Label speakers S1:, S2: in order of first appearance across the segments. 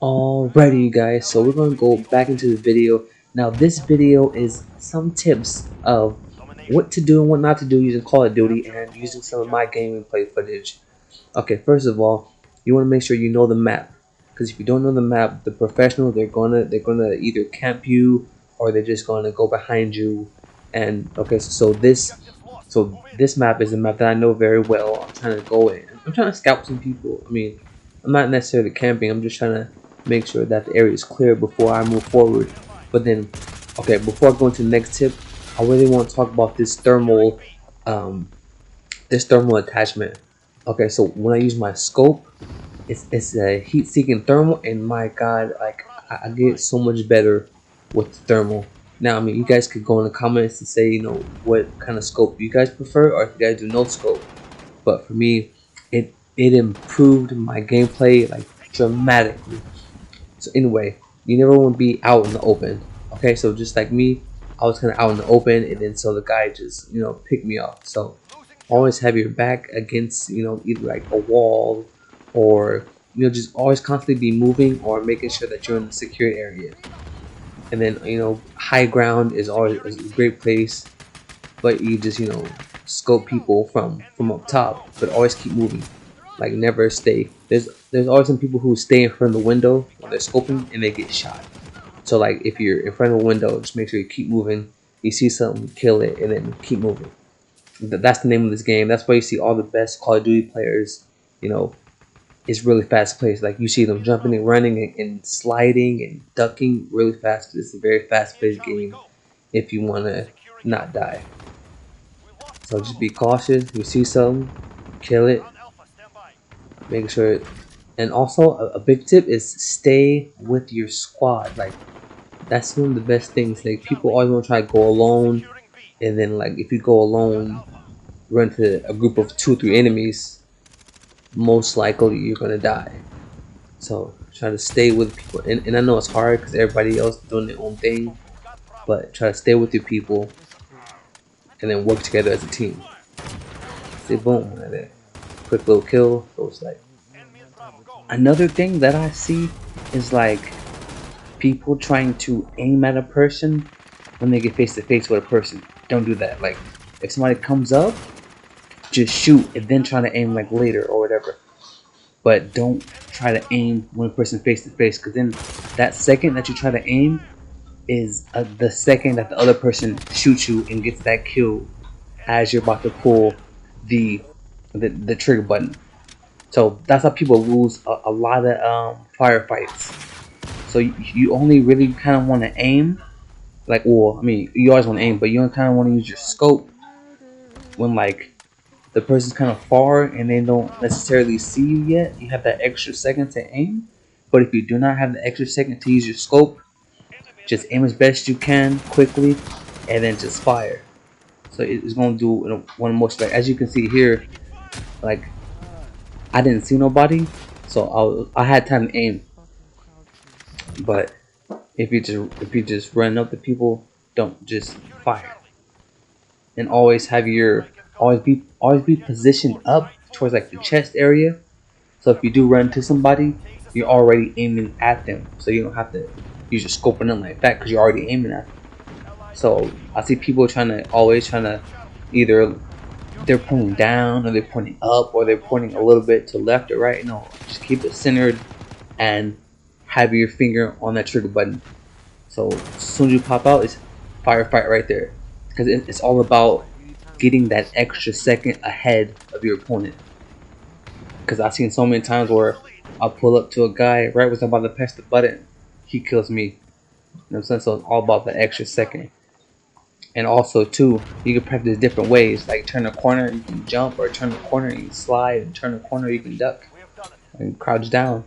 S1: Alrighty, you guys, so we're gonna go back into the video. Now this video is some tips of what to do and what not to do using Call of Duty and using some of my gameplay footage. Okay, first of all, you want to make sure you know the map, because if you don't know the map, the professionals they're gonna either camp you or they're just gonna go behind you. And okay, so this map is a map that I know very well. I'm trying to go in. I'm trying to scout some people. I mean, I'm not necessarily camping. I'm just trying to make sure that the area is clear before I move forward. But then, okay, before I go into the next tip, I really want to talk about um, this thermal attachment. Okay, so when I use my scope, it's a heat-seeking thermal, and my God, like I get so much better with the thermal. Now, I mean, you guys could go in the comments and say, what kind of scope you guys prefer, or if you guys do no scope. But for me, it improved my gameplay like dramatically. So anyway, you never want to be out in the open. Okay, so just like me, I was kind of out in the open, and then so the guy just picked me off. So always have your back against either like a wall, or just always constantly be moving or making sure that you're in the secure area. And then high ground is always a great place, but you just scope people from up top, but always keep moving. Like never stay. There's always some people who stay in front of the window when they're scoping and they get shot. So like if you're in front of a window, just make sure you keep moving. You see something, kill it, and then keep moving. That's the name of this game. That's why you see all the best Call of Duty players. It's really fast paced. Like you see them jumping and running and sliding and ducking really fast. It's a very fast paced game if you want to not die. So just be cautious. You see something, kill it. Make sure. And also a big tip is stay with your squad. Like that's one of the best things. Like people always want to try to go alone, and then like if you go alone, run to a group of 2 or 3 enemies, most likely you're gonna die. So try to stay with people, and I know it's hard because everybody else is doing their own thing, but try to stay with your people, and then work together as a team. See, boom, right there. Quick little kill. Goes like. Another thing that I see is like people trying to aim at a person when they get face to face with a person. Don't do that. Like if somebody comes up, just shoot and then try to aim like later or whatever. But don't try to aim when a person face to face, because then that second that you try to aim is the second that the other person shoots you and gets that kill as you're about to pull the trigger button. So that's how people lose a lot of firefights. So you only really kind of want to aim, like, well, I mean, you always want to aim, but you kind of want to use your scope when like the person's kind of far and they don't necessarily see you yet. You have that extra second to aim. But if you do not have the extra second to use your scope, just aim as best you can quickly, and then just fire. So it's gonna do one most, like as you can see here, like I didn't see nobody, so I had time to aim. But if you just run up to people, don't just fire. And always be positioned up towards like the chest area. So if you do run into somebody, you're already aiming at them, so you don't have to use your scope on them like that because you're already aiming at them. So I see people always trying to either they're pointing down or they're pointing up or they're pointing a little bit to left or right. No, just keep it centered and have your finger on that trigger button. So as soon as you pop out, it's firefight right there, because it's all about getting that extra second ahead of your opponent. Because I've seen so many times where I'll pull up to a guy right when I'm about to press the button, he kills me. You know what I'm saying? So it's all about the extra second. And also too, you can practice different ways. Like turn a corner, you can jump, or turn the corner, you can slide, and turn the corner, you can duck and crouch down.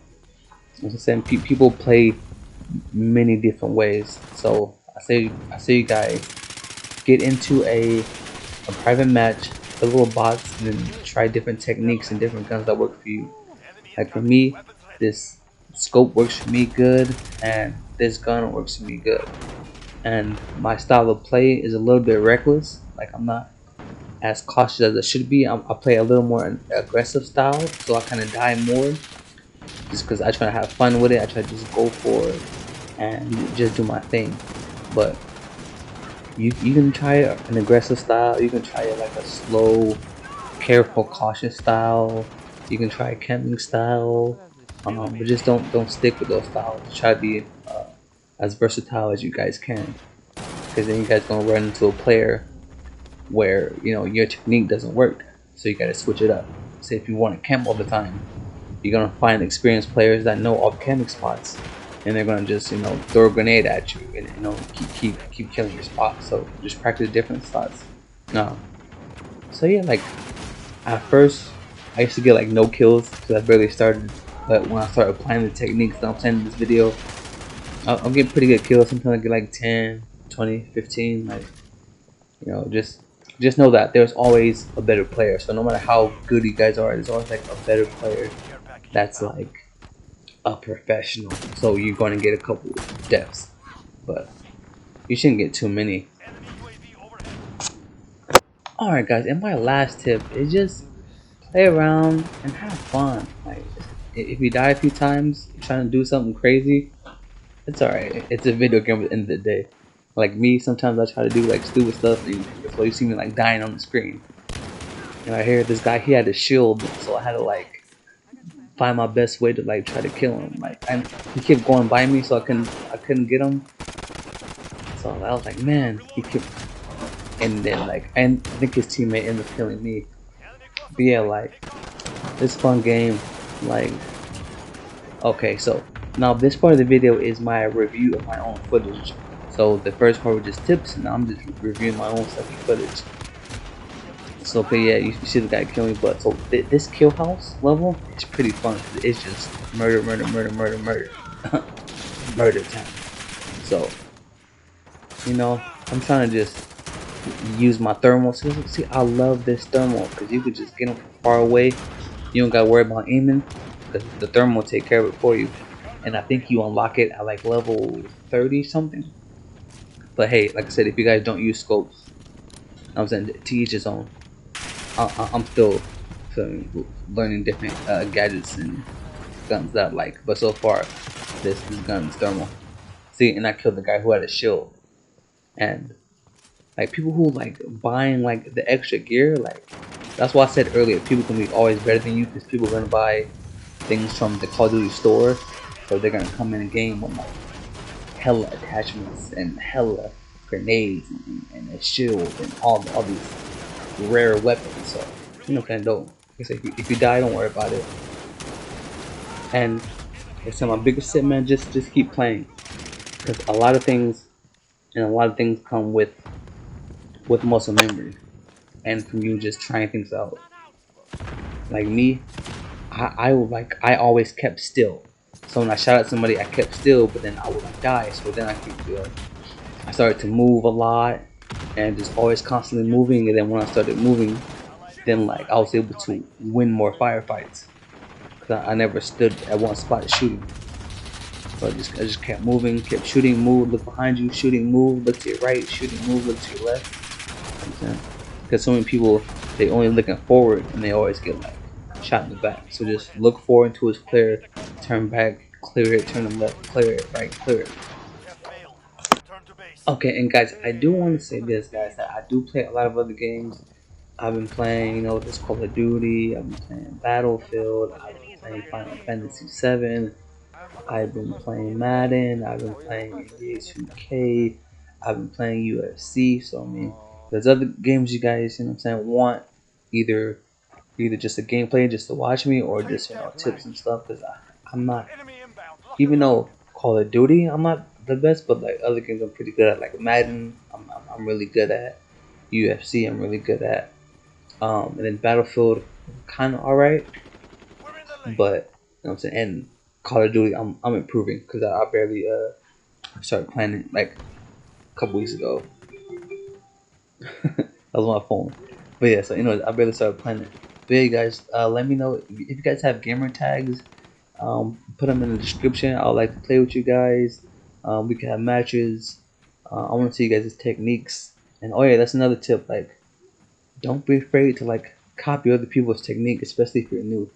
S1: As I'm saying, people play many different ways. So I say you guys get into a private match, a little box, and then try different techniques and different guns that work for you. Like for me, this scope works for me good, and this gun works for me good. And my style of play is a little bit reckless. Like I'm not as cautious as I should be. I play a little more aggressive style, so I kind of die more. just because I try to have fun with it. I try to just go for it and just do my thing. But you can try an aggressive style. You can try it like a slow, careful, cautious style. You can try camping style, but just don't stick with those styles. Try to be as versatile as you guys can, because then you guys gonna run into a player where your technique doesn't work. So you gotta switch it up. Say if you want to camp all the time, you're gonna find experienced players that know all the camping spots, and they're gonna just throw a grenade at you and keep killing your spot. So just practice different spots. No. So yeah, like at first I used to get like no kills because I barely started. But when I started applying the techniques that I'm saying in this video, I'll get pretty good kills. Sometimes I get like 10, 20, 15. Like just know that there's always a better player. So no matter how good you guys are, there's always like a better player that's like a professional. So you're going to get a couple deaths, but you shouldn't get too many. Alright guys, and my last tip is just play around and have fun. Like if you die a few times trying to do something crazy, it's alright. It's a video game at the end of the day. Like me, sometimes I try to do like stupid stuff, and that's why you see me like dying on the screen. And I hear this guy, he had a shield, so I had to like find my best way to like try to kill him. Like he kept going by me, so I couldn't get him. So I was like, man, he kept, and then like, and I think his teammate ended up killing me. But yeah, like this fun game. Like, okay, so now this part of the video is my review of my own footage. So the first part was just tips, and now I'm just reviewing my own stuff and footage. So okay, yeah, you see the guy killing me, but so this kill house level is pretty fun. It's just murder, murder, murder, murder, murder, murder time. So I'm trying to just use my thermal. See, I love this thermal because you could just get them from far away. You don't gotta worry about aiming because the thermal will take care of it for you. And I think you unlock it at like level 30 something. But hey, like I said, if you guys don't use scopes, I'm saying to each his own. I'm still learning different gadgets and guns that I like. But so far, this gun is thermal. See, and I killed the guy who had a shield. And like people who like buying like the extra gear, like that's why I said earlier, people can be always better than you because people are gonna buy things from the Call of Duty store, so they're gonna come in a game with like hella attachments and hella grenades and a shield and all these rare weapons. So kind of dope. Like I said, if you die, don't worry about it. And like I said, my biggest tip, man, just keep playing because a lot of things come with muscle memory and from you just trying things out. Like me, I always kept still. So when I shot at somebody, I kept still, but then I would like die. So then I started to move a lot and just always constantly moving. And then when I started moving, then like I was able to win more firefights because I never stood at one spot shooting. So I just kept moving, kept shooting, move, look behind you, shooting, move, look to your right, shooting, move, look to your left. Because so many people, they only looking forward and they always get like shot in the back. So just look forward until it's clear, turn back, clear it, turn them left, clear it, right, clear it. Okay, and guys, I do want to say this, guys, that I do play a lot of other games. I've been playing, this Call of Duty. I've been playing Battlefield. I've been playing Final Fantasy 7. I've been playing Madden. I've been playing NBA 2K. I've been playing UFC. So I mean, there's other games you guys, want either just a gameplay just to watch me or just tips and stuff. Because I'm not, even though Call of Duty I'm not the best, but like other games I'm pretty good at. Like Madden, I'm really good at. UFC I'm really good at. And then Battlefield kind of alright, but what I'm saying, and Call of Duty I'm improving because I barely started playing it like a couple weeks ago. That was my phone, but yeah, so I barely started playing it. But yeah, you guys, let me know if you guys have gamer tags. Put them in the description. I would like to play with you guys. We can have matches. I want to see you guys' techniques. And oh yeah, that's another tip. Like, don't be afraid to like copy other people's technique, especially if you're new.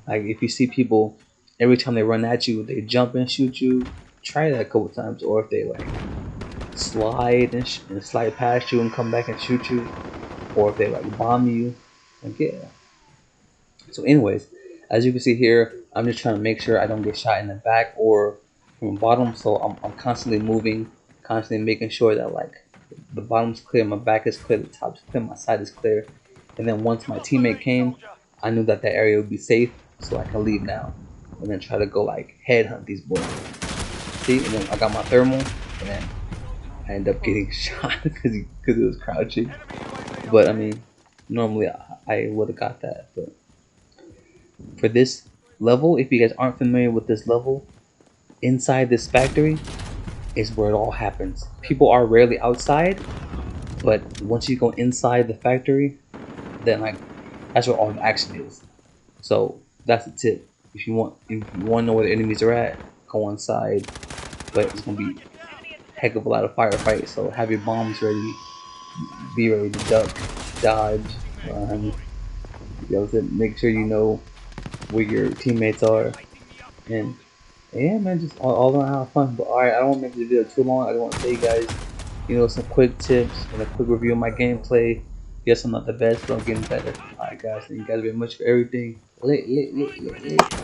S1: Like if you see people every time they run at you, they jump and shoot you. Try that a couple times, or if they like slide and slide past you and come back and shoot you, or if they like bomb you, like yeah. So, anyways, as you can see here, I'm just trying to make sure I don't get shot in the back or from the bottom. So I'm constantly moving, constantly making sure that like the bottom's clear, my back is clear, the top's clear, my side is clear. And then once my teammate came, I knew that that area would be safe, so I can leave now. And then try to go like headhunt these boys. See, and then I got my thermal, and then I end up getting shot because it was crouching. But I mean, normally I would have got that. But for this level, if you guys aren't familiar with this level, inside this factory is where it all happens. People are rarely outside, but once you go inside the factory, then like that's where all the action is. So that's the tip. If you want to know where the enemies are at, go inside. But it's gonna be a heck of a lot of firefight. So have your bombs ready. Be ready to duck, dodge, run. You know, make sure you know where your teammates are, and yeah, man, just all around have fun. But alright, I don't want to make this video too long. I just want to tell you guys, you know, some quick tips and a quick review of my gameplay. Yes, I'm not the best, but I'm getting better. Alright, guys, thank you guys very much for everything. Lit.